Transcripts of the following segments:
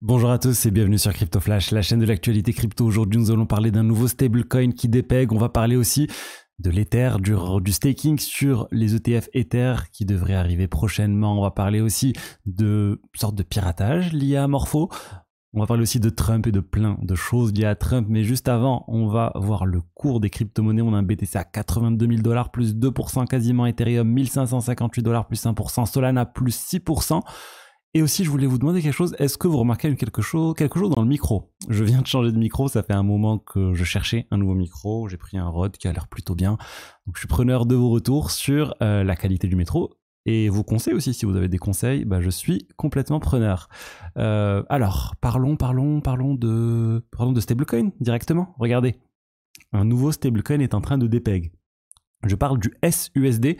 Bonjour à tous et bienvenue sur Crypto Flash, la chaîne de l'actualité crypto. Aujourd'hui, nous allons parler d'un nouveau stablecoin qui dépègue. On va parler aussi de l'Ether, du staking sur les ETF Ether qui devrait arriver prochainement. On va parler aussi de sorte de piratage lié à Morpho. On va parler aussi de Trump et de plein de choses liées à Trump. Mais juste avant, on va voir le cours des crypto-monnaies. On a un BTC à 82 000 $, plus 2% quasiment. Ethereum, 1558 $, plus 1%. Solana, plus 6%. Et aussi, je voulais vous demander quelque chose. Est-ce que vous remarquez quelque chose dans le micro? Je viens de changer de micro. Ça fait un moment que je cherchais un nouveau micro. J'ai pris un Rode qui a l'air plutôt bien. Donc, je suis preneur de vos retours sur la qualité du micro. Et vos conseils aussi, si vous avez des conseils, je suis complètement preneur. Alors, parlons de stablecoin directement. Regardez, un nouveau stablecoin est en train de dépeg. Je parle du SUSD.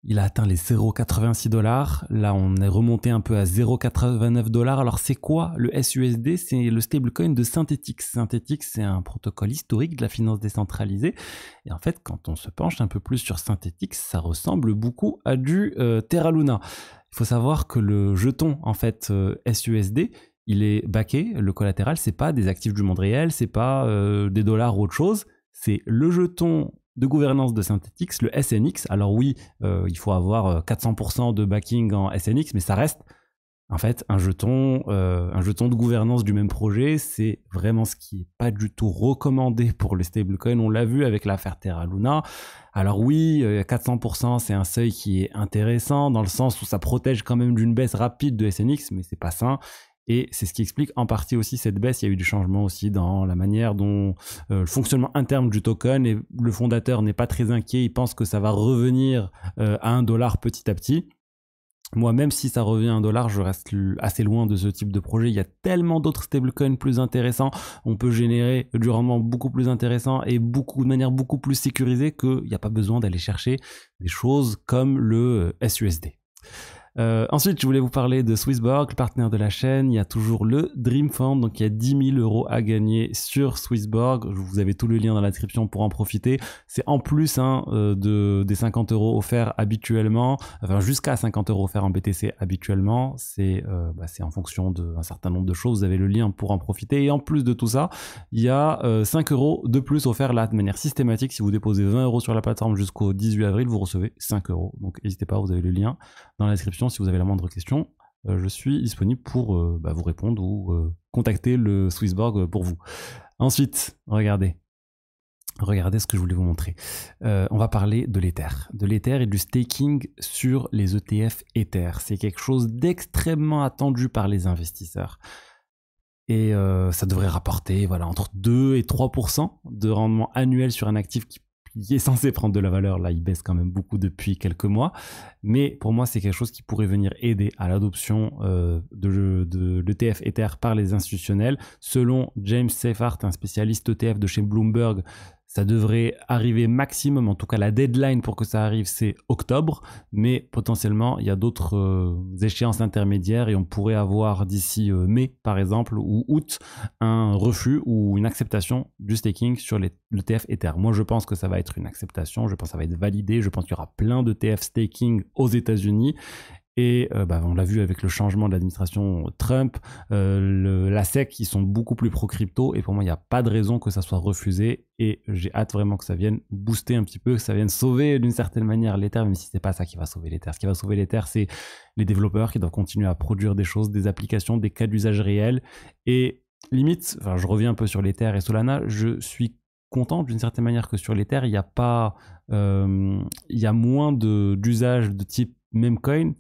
Il a atteint les 0,86 $. Là, on est remonté un peu à 0,89 $. Alors, c'est quoi le SUSD? C'est le stablecoin de Synthetix. Synthetix, c'est un protocole historique de la finance décentralisée. Et en fait, quand on se penche un peu plus sur Synthetix, ça ressemble beaucoup à du Terra Luna. Il faut savoir que le jeton, en fait, SUSD, il est backé. Le collatéral, c'est pas des actifs du monde réel, c'est pas des dollars ou autre chose. C'est le jeton de gouvernance de Synthetix, le SNX. Alors oui, il faut avoir 400% de backing en SNX, mais ça reste en fait un jeton de gouvernance du même projet. C'est vraiment ce qui n'est pas du tout recommandé pour les stablecoins. On l'a vu avec l'affaire Terra Luna. Alors oui, 400%, c'est un seuil qui est intéressant dans le sens où ça protège quand même d'une baisse rapide de SNX, mais c'est pas sain. Et c'est ce qui explique en partie aussi cette baisse. Il y a eu du changement aussi dans la manière dont le fonctionnement interne du token, et le fondateur n'est pas très inquiet. Il pense que ça va revenir à 1 $ petit à petit. Moi, même si ça revient à 1 $, je reste assez loin de ce type de projet. Il y a tellement d'autres stablecoins plus intéressants. On peut générer du rendement beaucoup plus intéressant et de manière beaucoup plus sécurisée qu'il n'y a pas besoin d'aller chercher des choses comme le SUSD. Ensuite, je voulais vous parler de Swissborg, le partenaire de la chaîne. Il y a toujours le Dream Fund, donc il y a 10 000 € à gagner sur Swissborg. Vous avez tout le lien dans la description pour en profiter. C'est en plus des 50 € offerts habituellement, enfin jusqu'à 50 € offerts en BTC habituellement. C'est en fonction d'un certain nombre de choses. Vous avez le lien pour en profiter. Et en plus de tout ça, il y a 5 € de plus offerts là de manière systématique. Si vous déposez 20 € sur la plateforme jusqu'au 18 avril, vous recevez 5 €. Donc n'hésitez pas, vous avez le lien dans la description. Si vous avez la moindre question, je suis disponible pour vous répondre ou contacter le Swissborg pour vous. Ensuite, regardez ce que je voulais vous montrer. On va parler de l'Ether et du staking sur les ETF Ether. C'est quelque chose d'extrêmement attendu par les investisseurs. Et ça devrait rapporter entre 2 et 3% de rendement annuel sur un actif qui est censé prendre de la valeur. Là, il baisse quand même beaucoup depuis quelques mois. Mais pour moi, c'est quelque chose qui pourrait venir aider à l'adoption de l'ETF Ether par les institutionnels. Selon James Seyfarth, un spécialiste ETF de chez Bloomberg, ça devrait arriver maximum, en tout cas la deadline pour que ça arrive, c'est octobre. Mais potentiellement, il y a d'autres échéances intermédiaires et on pourrait avoir d'ici mai, par exemple, ou août, un refus ou une acceptation du staking sur l'ETF Ether. Moi, je pense que ça va être une acceptation. Je pense que ça va être validé. Je pense qu'il y aura plein d'ETF staking aux États-Unis. Et on l'a vu avec le changement de l'administration Trump, la SEC, ils sont beaucoup plus pro-crypto. Et pour moi, il n'y a pas de raison que ça soit refusé. Et j'ai hâte vraiment que ça vienne booster un petit peu, que ça vienne sauver d'une certaine manière l'Ether, même si ce n'est pas ça qui va sauver l'Ether. Ce qui va sauver l'Ether, c'est les développeurs qui doivent continuer à produire des choses, des applications, des cas d'usage réels. Et limite, je reviens un peu sur l'Ether et Solana, je suis content d'une certaine manière que sur l'Ether, il y a moins d'usage de type memecoin.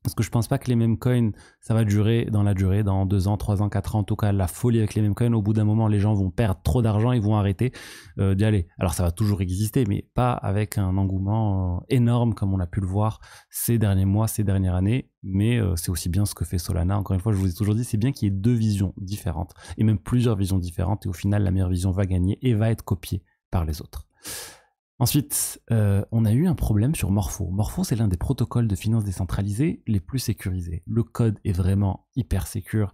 Parce que je pense pas que les memecoins, ça va durer dans la durée, dans 2 ans, 3 ans, 4 ans. En tout cas, la folie avec les memecoins, au bout d'un moment, les gens vont perdre trop d'argent, ils vont arrêter d'y aller. Alors ça va toujours exister, mais pas avec un engouement énorme comme on a pu le voir ces derniers mois, ces dernières années. Mais c'est aussi bien ce que fait Solana. Encore une fois, je vous ai toujours dit, c'est bien qu'il y ait 2 visions différentes, et même plusieurs visions différentes. Et au final, la meilleure vision va gagner et va être copiée par les autres. Ensuite, on a eu un problème sur Morpho. Morpho, c'est l'un des protocoles de finance décentralisée les plus sécurisés. Le code est vraiment hyper sécure.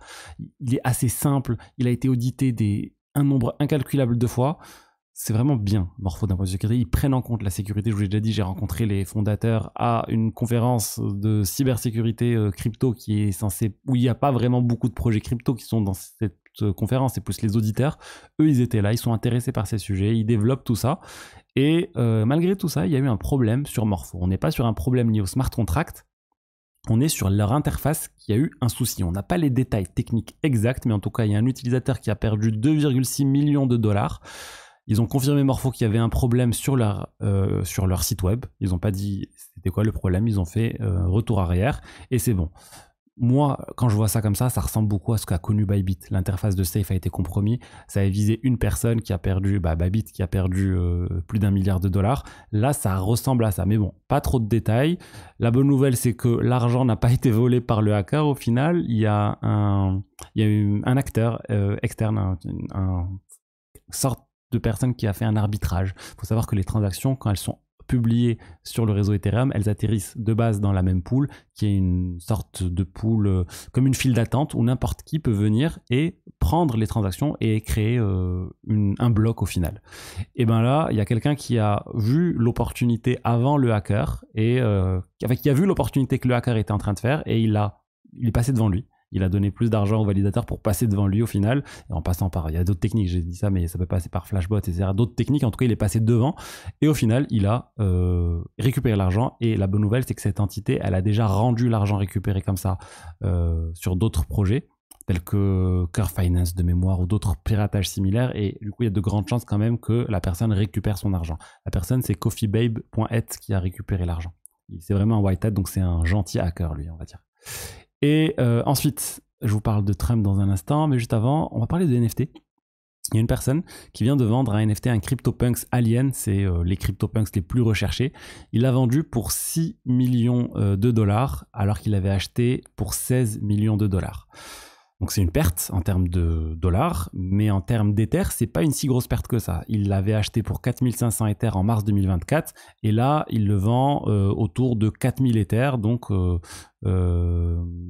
Il est assez simple. Il a été audité un nombre incalculable de fois. c'est vraiment bien, Morpho, d'un point de vue sécurité. Ils prennent en compte la sécurité. Je vous l'ai déjà dit, j'ai rencontré les fondateurs à une conférence de cybersécurité crypto qui est censée, où il n'y a pas vraiment beaucoup de projets crypto qui sont dans cette conférence, c'est plus les auditeurs. Eux, ils étaient là, ils sont intéressés par ces sujets, ils développent tout ça. Et malgré tout ça, il y a eu un problème sur Morpho. On n'est pas sur un problème lié au smart contract, on est sur leur interface qui a eu un souci. On n'a pas les détails techniques exacts, mais en tout cas, il y a un utilisateur qui a perdu 2,6 millions de dollars. Ils ont confirmé Morpho qu'il y avait un problème sur leur site web. Ils n'ont pas dit c'était quoi le problème, ils ont fait retour arrière et c'est bon. Moi, quand je vois ça comme ça ressemble beaucoup à ce qu'a connu Bybit. L'interface de Safe a été compromis. Ça a visé une personne qui a perdu, Bybit, qui a perdu plus d'1 milliard de dollars. Là, ça ressemble à ça. Mais bon, pas trop de détails. La bonne nouvelle, c'est que l'argent n'a pas été volé par le hacker. Au final, il y a un acteur externe, un sorte de personne qui a fait un arbitrage. Il faut savoir que les transactions, quand elles sont publiées sur le réseau Ethereum, elles atterrissent de base dans la même pool, qui est une sorte de pool comme une file d'attente où n'importe qui peut venir et prendre les transactions et créer un bloc au final. Et bien là, il y a quelqu'un qui a vu l'opportunité avant le hacker et qui a vu l'opportunité que le hacker était en train de faire et il est passé devant lui. Il a donné plus d'argent au validateur pour passer devant lui au final, et en passant par, il y a d'autres techniques, j'ai dit ça, mais ça peut passer par Flashbot, etc. D'autres techniques, en tout cas, il est passé devant, et au final, il a récupéré l'argent, et la bonne nouvelle, c'est que cette entité, elle a déjà rendu l'argent récupéré comme ça sur d'autres projets, tels que Curve Finance de mémoire ou d'autres piratages similaires, et du coup, il y a de grandes chances quand même que la personne récupère son argent. La personne, c'est coffeebabe.et qui a récupéré l'argent. C'est vraiment un white hat, donc c'est un gentil hacker, lui, on va dire. Et ensuite, je vous parle de Trump dans un instant, mais juste avant, on va parler de NFT. Il y a une personne qui vient de vendre un NFT, un CryptoPunks Alien, c'est les CryptoPunks les plus recherchés. Il l'a vendu pour 6 millions de dollars, alors qu'il avait acheté pour 16 millions de dollars. Donc c'est une perte en termes de dollars, mais en termes d'Ether, c'est pas une si grosse perte que ça. Il l'avait acheté pour 4500 Ether en mars 2024, et là, il le vend autour de 4000 Ether, donc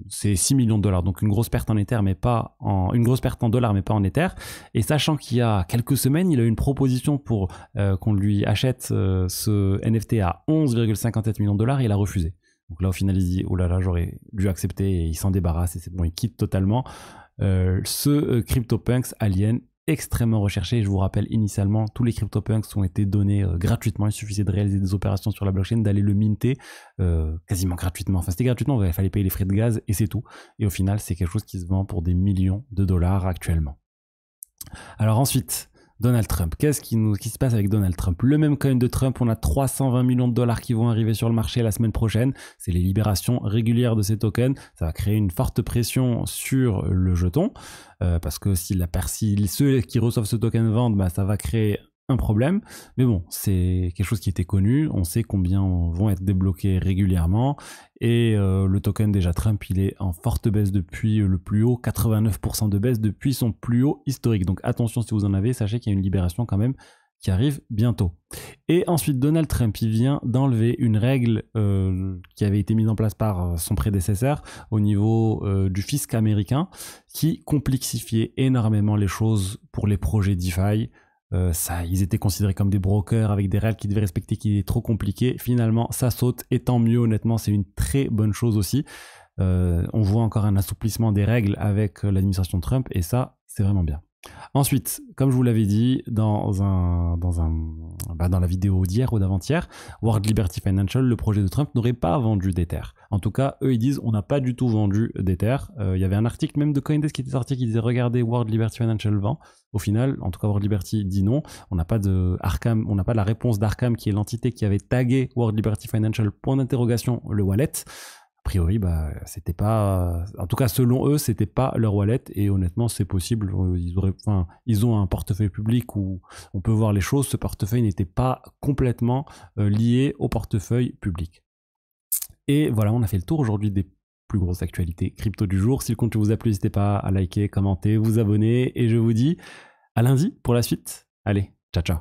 c'est 6 millions de dollars. Donc une grosse perte en Ether, une grosse perte en dollars, mais pas en Ether. Et sachant qu'il y a quelques semaines, il a eu une proposition pour qu'on lui achète ce NFT à 11,57 millions de dollars, et il a refusé. Donc là, au final, il dit « Oh là là, j'aurais dû accepter » et il s'en débarrasse et c'est bon, il quitte totalement ce CryptoPunks Alien extrêmement recherché. Et je vous rappelle, initialement, tous les CryptoPunks ont été donnés gratuitement. Il suffisait de réaliser des opérations sur la blockchain, d'aller le minter quasiment gratuitement. Enfin, c'était gratuitement, il fallait payer les frais de gaz et c'est tout. Et au final, c'est quelque chose qui se vend pour des millions de dollars actuellement. Alors ensuite, Donald Trump. Qu'est-ce qui se passe avec Donald Trump? Le même coin de Trump, on a 320 millions de dollars qui vont arriver sur le marché la semaine prochaine. C'est les libérations régulières de ces tokens. Ça va créer une forte pression sur le jeton parce que si ceux qui reçoivent ce token vendent, ça va créer un problème. Mais bon, c'est quelque chose qui était connu. On sait combien vont être débloqués régulièrement. Et le token déjà Trump, il est en forte baisse depuis le plus haut, 89% de baisse depuis son plus haut historique. Donc attention si vous en avez, sachez qu'il y a une libération quand même qui arrive bientôt. Et ensuite, Donald Trump, il vient d'enlever une règle qui avait été mise en place par son prédécesseur au niveau du fisc américain qui complexifiait énormément les choses pour les projets DeFi. Ils étaient considérés comme des brokers avec des règles qu'ils devaient respecter qui étaient trop compliquées. Finalement, ça saute et tant mieux, honnêtement, c'est une très bonne chose aussi. On voit encore un assouplissement des règles avec l'administration Trump et ça, c'est vraiment bien. Ensuite, comme je vous l'avais dit dans la vidéo d'hier ou d'avant-hier, World Liberty Financial, le projet de Trump, n'aurait pas vendu d'Ether. En tout cas, eux, ils disent on n'a pas du tout vendu d'Ether. Il y avait un article même de Coindesk qui était sorti qui disait regardez, World Liberty Financial vend. Au final, en tout cas, World Liberty dit non. On n'a pas la réponse d'Arkham qui est l'entité qui avait tagué World Liberty Financial point d'interrogation le wallet. A priori, c'était pas, en tout cas selon eux, c'était pas leur wallet et honnêtement c'est possible. Ils ont un portefeuille public où on peut voir les choses. Ce portefeuille n'était pas complètement lié au portefeuille public. Et voilà, on a fait le tour aujourd'hui des plus grosses actualités crypto du jour. Si le contenu vous a plu, n'hésitez pas à liker, commenter, vous abonner et je vous dis à lundi pour la suite. Allez, ciao ciao.